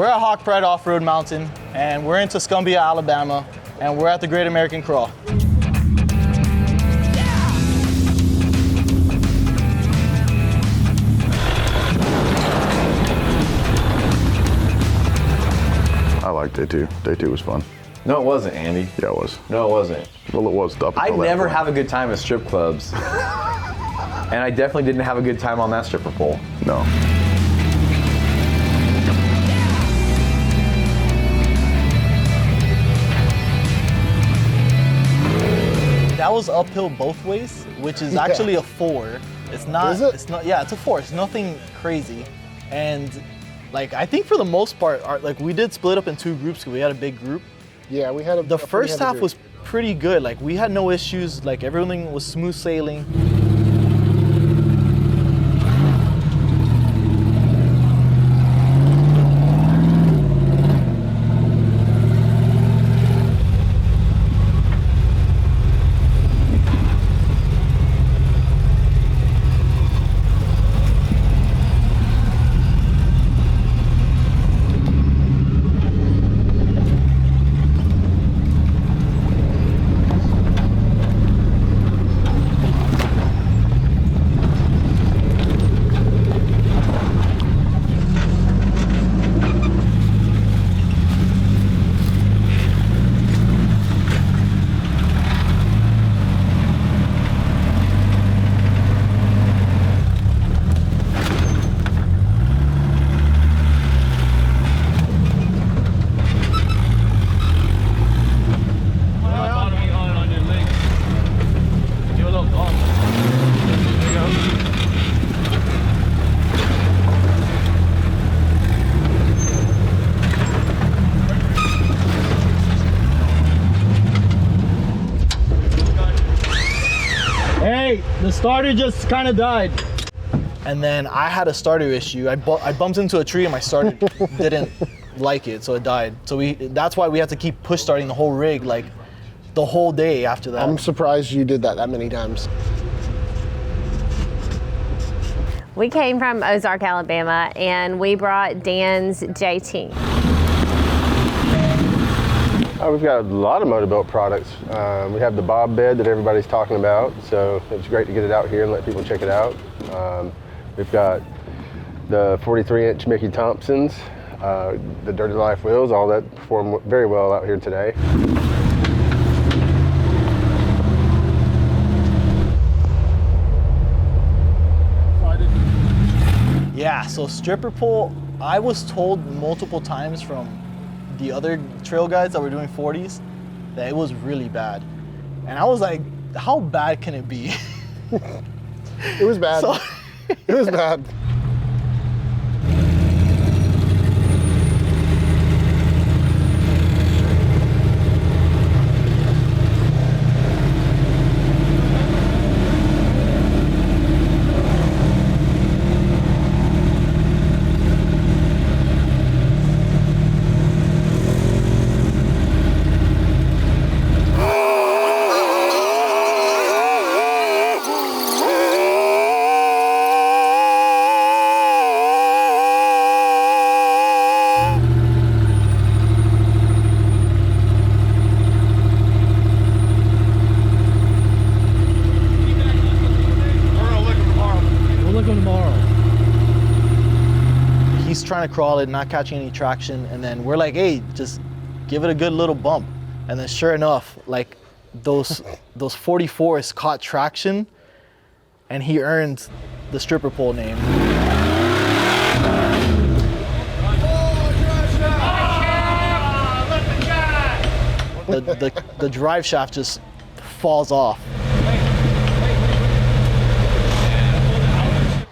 We're at Hawk Pride Off-Road Mountain, and we're in Tuscumbia, Alabama, and we're at the Great American Crawl. I liked day two. Day two was fun. No, it wasn't, Andy. Yeah, it was. No, it wasn't. Well, it was. I never have a good time at strip clubs. And I definitely didn't have a good time on that stripper pole. No. That was uphill both ways, which is actually a 4. It's not. Is it? It's not. Yeah, it's a 4. It's nothing crazy, and like I think for the most part, like we did split up in 2 groups because we had a big group. Yeah, we had a. The first half was pretty good. Like we had no issues. Like everything was smooth sailing. Hey, the starter just kind of died. And then I had a starter issue. I bumped into a tree and my starter didn't like it, so it died. So that's why we had to keep push starting the whole rig, like the whole day after that. I'm surprised you did that many times. We came from Ozark, Alabama, and we brought Dan's JT. We've got a lot of motorboat products. We have the bob bed that everybody's talking about, so it's great to get it out here and let people check it out. We've got the 43-inch Mickey Thompsons, the Dirty Life wheels, all that perform very well out here today. Yeah, so stripper pole, I was told multiple times from the other trail guides that were doing 40s that it was really bad. And I was like, how bad can it be? It was bad. It was bad. He's trying to crawl it, not catching any traction, and then we're like, hey, just give it a good little bump. And then sure enough, like those 44s caught traction, and he earned the stripper pole name. The drive shaft just falls off.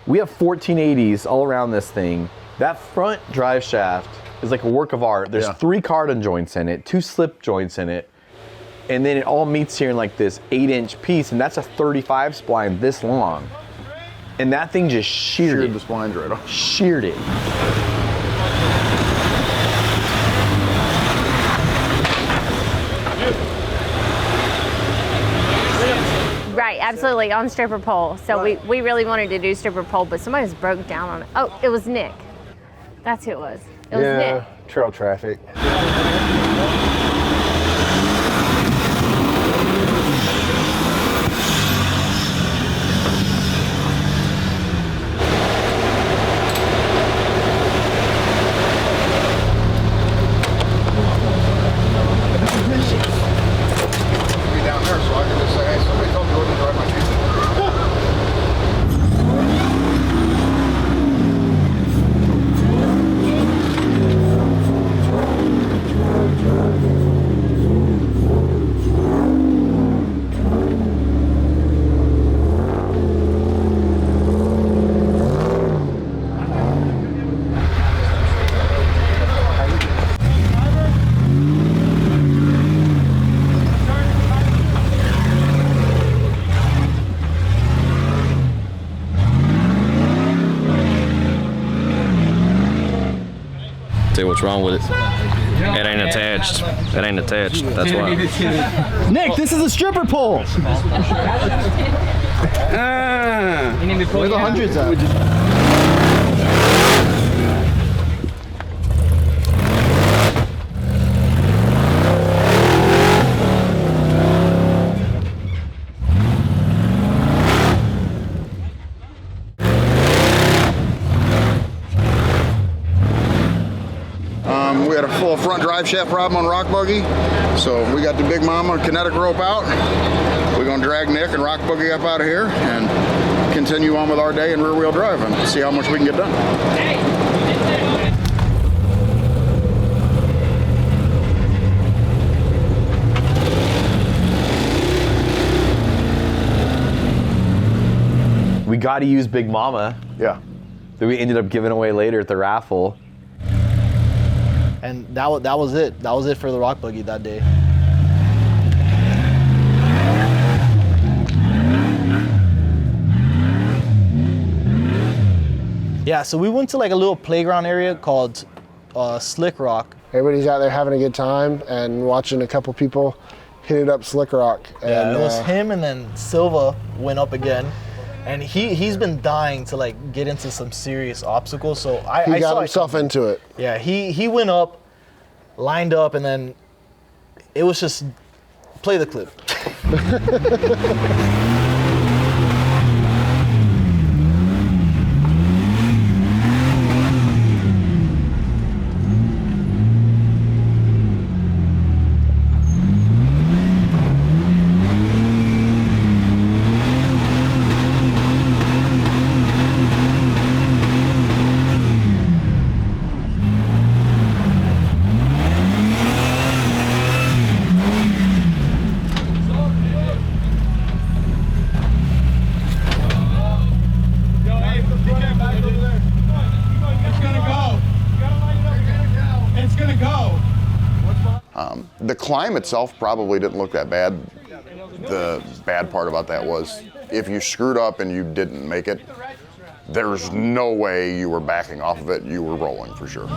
We have 1480s all around this thing. That front drive shaft is like a work of art. There's 3 cardan joints in it, 2 slip joints in it, and then it all meets here in like this 8-inch piece, and that's a 35 spline this long. And that thing just sheared the splines right off. Sheared it. Right, absolutely, on stripper pole. So we really wanted to do stripper pole, but somebody was broke down on it. Oh, it was Nick. That's who it was. It was Nick. trail traffic. Down there, so I can just say, hey, somebody told me I wouldn't drive my Jeep. Tell you what's wrong with it. It ain't attached. It ain't attached. That's why. Nick, this is a stripper pole. Where the hundreds at? We had a full front drive shaft problem on Rock Buggy, so we got the Big Mama kinetic rope out. We're gonna drag Nick and Rock Buggy up out of here and continue on with our day in rear wheel drive and see how much we can get done. We got to use Big Mama Yeah. that we ended up giving away later at the raffle. And that was it. That was it for the Rock Buggy that day. Yeah, so we went to like a little playground area called Slick Rock. Everybody's out there having a good time and watching a couple people hit it up Slick Rock. Yeah, And, it was him and then Silva went up again. And he's been dying to like get into some serious obstacles. So I he got saw himself into it. Yeah, he went up, lined up, and then it was just play the clip. The climb itself probably didn't look that bad. The bad part about that was if you screwed up and you didn't make it, there's no way you were backing off of it. You were rolling for sure.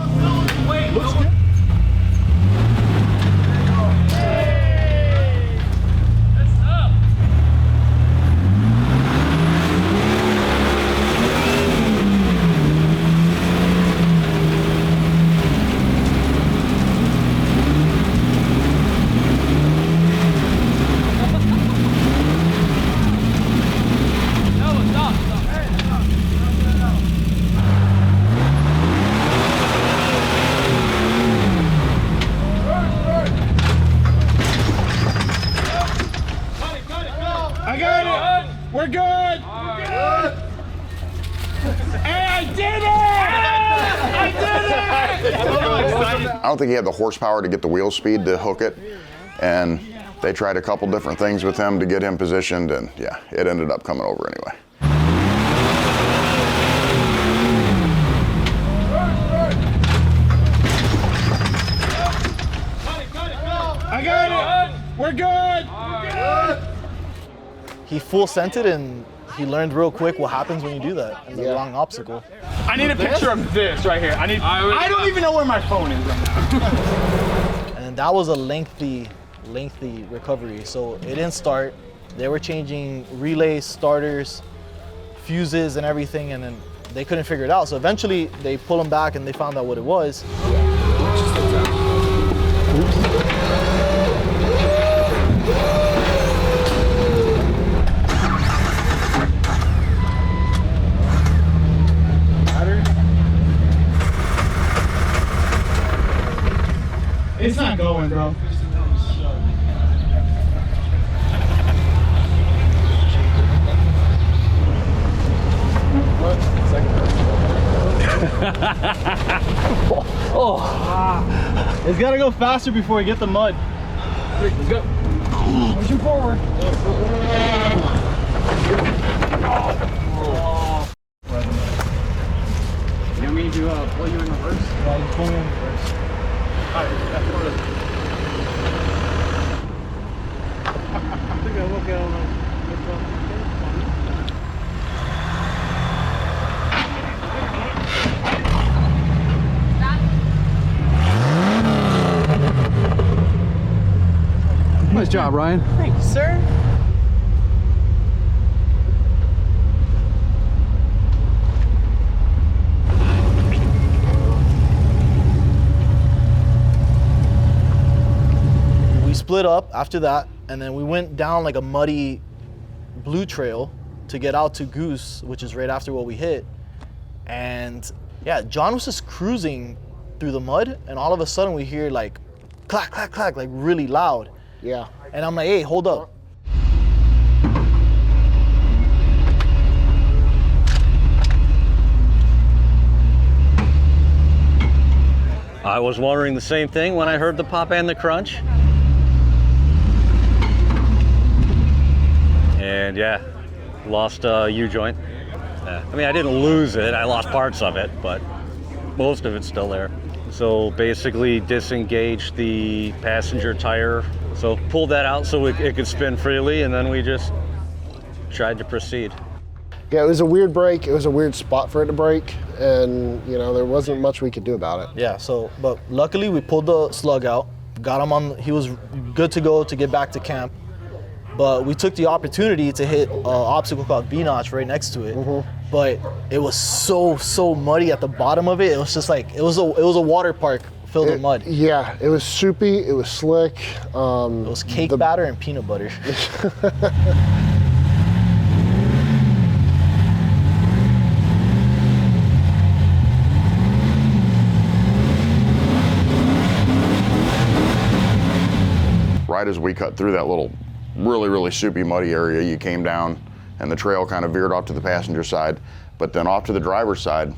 I got it! We're good! Hey, I did it! I did it! I don't think he had the horsepower to get the wheel speed to hook it, and they tried a couple different things with him to get him positioned, and yeah, it ended up coming over anyway. I got it! We're good! He full sent it and he learned real quick what happens when you do that in the long obstacle. I need a picture of this right here. I don't even know where my phone is right now. And that was a lengthy recovery. So it didn't start. They were changing relays, starters, fuses and everything, and then they couldn't figure it out. So eventually they pulled them back and they found out what it was. going, bro. Oh, it's gotta go faster before we get the mud. Let's go. Pushing forward. You want me to pull you in reverse? Yeah, just pull me in reverse. Alright, that's what it is. I think I look at him Nice job, Ryan. Thank you, sir. We split up after that, and then we went down like a muddy blue trail to get out to Goose, which is right after what we hit. And yeah, John was just cruising through the mud, and all of a sudden we hear like clack, clack, clack, like really loud. Yeah. And I'm like, hey, hold up. I was wondering the same thing when I heard the pop and the crunch. And yeah, lost a U-joint. I mean, I didn't lose it, I lost parts of it, but most of it's still there. So basically disengaged the passenger tire. So pulled that out so it could spin freely, and then we just tried to proceed. Yeah, it was a weird break. It was a weird spot for it to break, and you know, there wasn't much we could do about it. Yeah, so, but luckily we pulled the slug out, got him on, he was good to go to get back to camp. But we took the opportunity to hit an obstacle called B-notch right next to it. But it was so muddy at the bottom of it. It was just like, it was a water park filled with mud. Yeah, it was soupy, it was slick. It was cake batter and peanut butter. Right as we cut through that little really soupy muddy area, you came down and the trail kind of veered off to the passenger side, but then off to the driver's side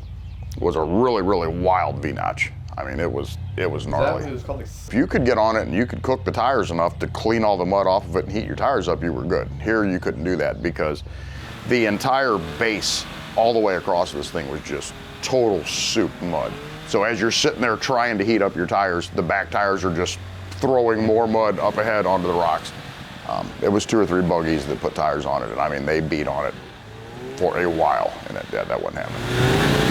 was a really wild V-notch. I mean, it was gnarly. If you could get on it and you could cook the tires enough to clean all the mud off of it and heat your tires up, you were good. Here you couldn't do that because the entire base all the way across this thing was just total soup mud. So as you're sitting there trying to heat up your tires, the back tires are just throwing more mud up ahead onto the rocks. It was 2 or 3 buggies that put tires on it, and I mean, they beat on it for a while, and that wasn't happening.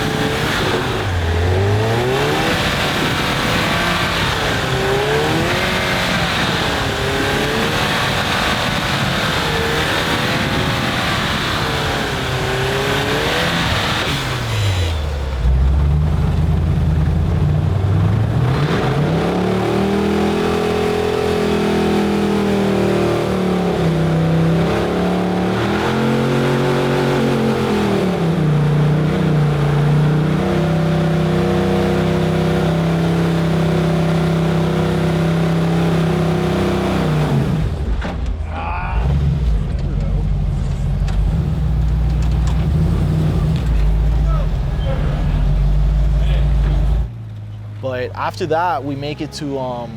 But after that, we make it to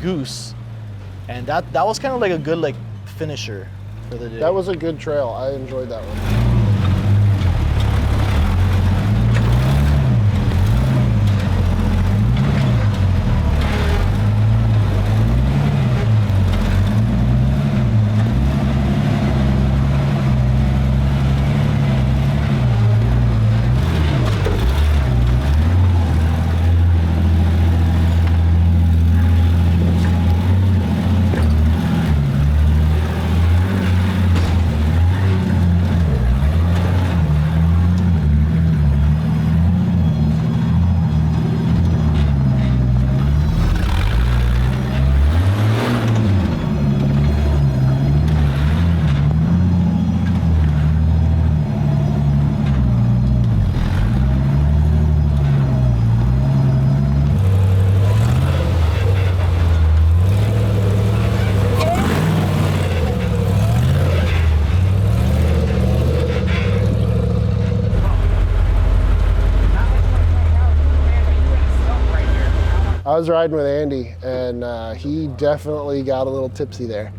Goose, and that was kind of like a good like finisher for the day. That was a good trail. I enjoyed that one. was riding with Andy, and he definitely got a little tipsy there.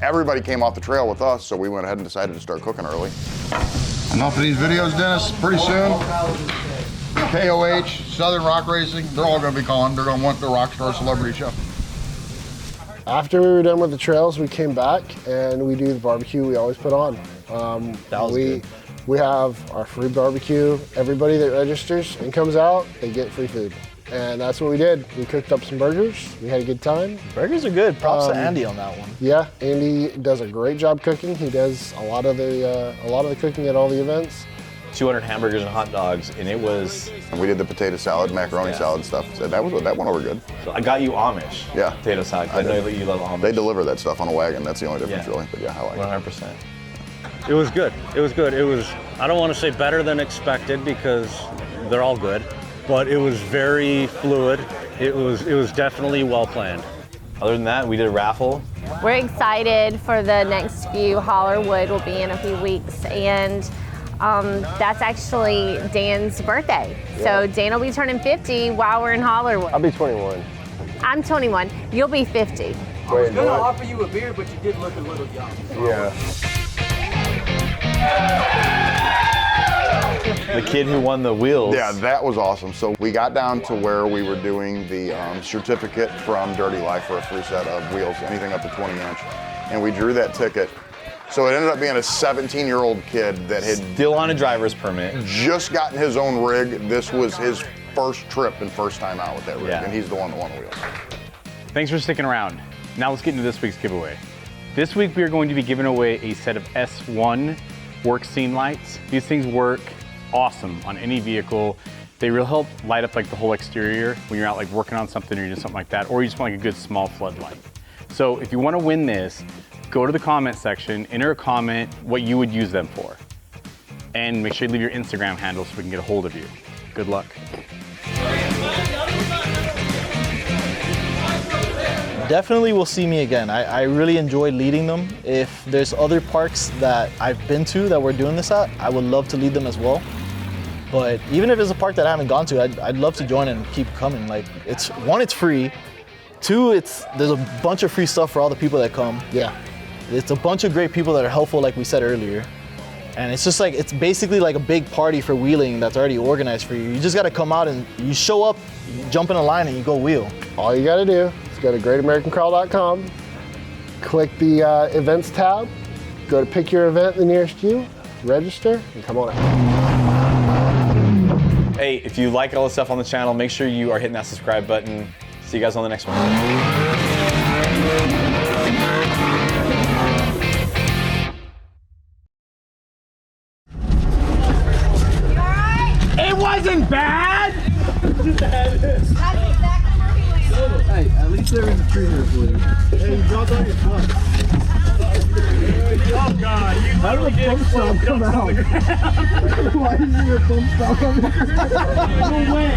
Everybody came off the trail with us, so we went ahead and decided to start cooking early. Enough of these videos, Dennis. Pretty soon, KOH, Southern Rock Racing, they're all going to be calling. They're going to want the Rockstar Celebrity Show. After we were done with the trails, we came back and we do the barbecue we always put on. Good. We have our free barbecue. Everybody that registers and comes out, they get free food. And that's what we did. We cooked up some burgers. We had a good time. Burgers are good. Props to Andy on that one. Yeah, Andy does a great job cooking. He does a lot of the cooking at all the events. 200 hamburgers and hot dogs, and it was. And we did the potato salad, macaroni salad stuff. So that went over good. So I got you Amish. Yeah. Potato salad. I know that you love Amish. They deliver that stuff on a wagon. That's the only difference, really. But yeah, I like it. 100%. It was good. It was good. It was, I don't want to say better than expected because they're all good, but it was very fluid. It was definitely well planned. Other than that, we did a raffle. We're excited for the next few. Hollerwood will be in a few weeks, and that's actually Dan's birthday. So Dan will be turning 50 while we're in Hollerwood. I'll be 21. I'm 21. You'll be 50. I was gonna offer you a beer, but you did look a little young. Yeah. The kid who won the wheels. Yeah, that was awesome. So we got down to where we were doing the certificate from Dirty Life for a free set of wheels, anything up to 20 inch. And we drew that ticket. So it ended up being a 17-year-old kid that had still on a driver's permit, just gotten his own rig. This was his first trip and first time out with that rig, Yeah. and he's the one that won the wheels. Thanks for sticking around. Now let's get into this week's giveaway. This week we are going to be giving away a set of S1 work scene lights. These things work awesome on any vehicle. They really help light up like the whole exterior when you're out like working on something or you're doing something like that, or you just want like a good small floodlight. So if you want to win this, go to the comment section, enter a comment what you would use them for, and make sure you leave your Instagram handle so we can get a hold of you. Good luck. Definitely will see me again. I really enjoy leading them. If there's other parks that I've been to that we're doing this at, I would love to lead them as well. But even if it's a park that I haven't gone to, I'd love to join and keep coming. Like, it's free. Two, there's a bunch of free stuff for all the people that come. Yeah. It's a bunch of great people that are helpful, like we said earlier. And it's just like, it's basically like a big party for wheeling that's already organized for you. You just gotta come out and you show up, you jump in a line and you go wheel. All you gotta do is go to greatamericancrawl.com, click the events tab, go to pick your event the nearest you, register, and come on out. Hey, if you like all the stuff on the channel, make sure you are hitting that subscribe button. See you guys on the next one. It wasn't bad! Hey, at least there was a tree there for you. Hey, you dropped on your foot. Oh God, you How did the pump stop come out? Why is your pump stop coming out? No way!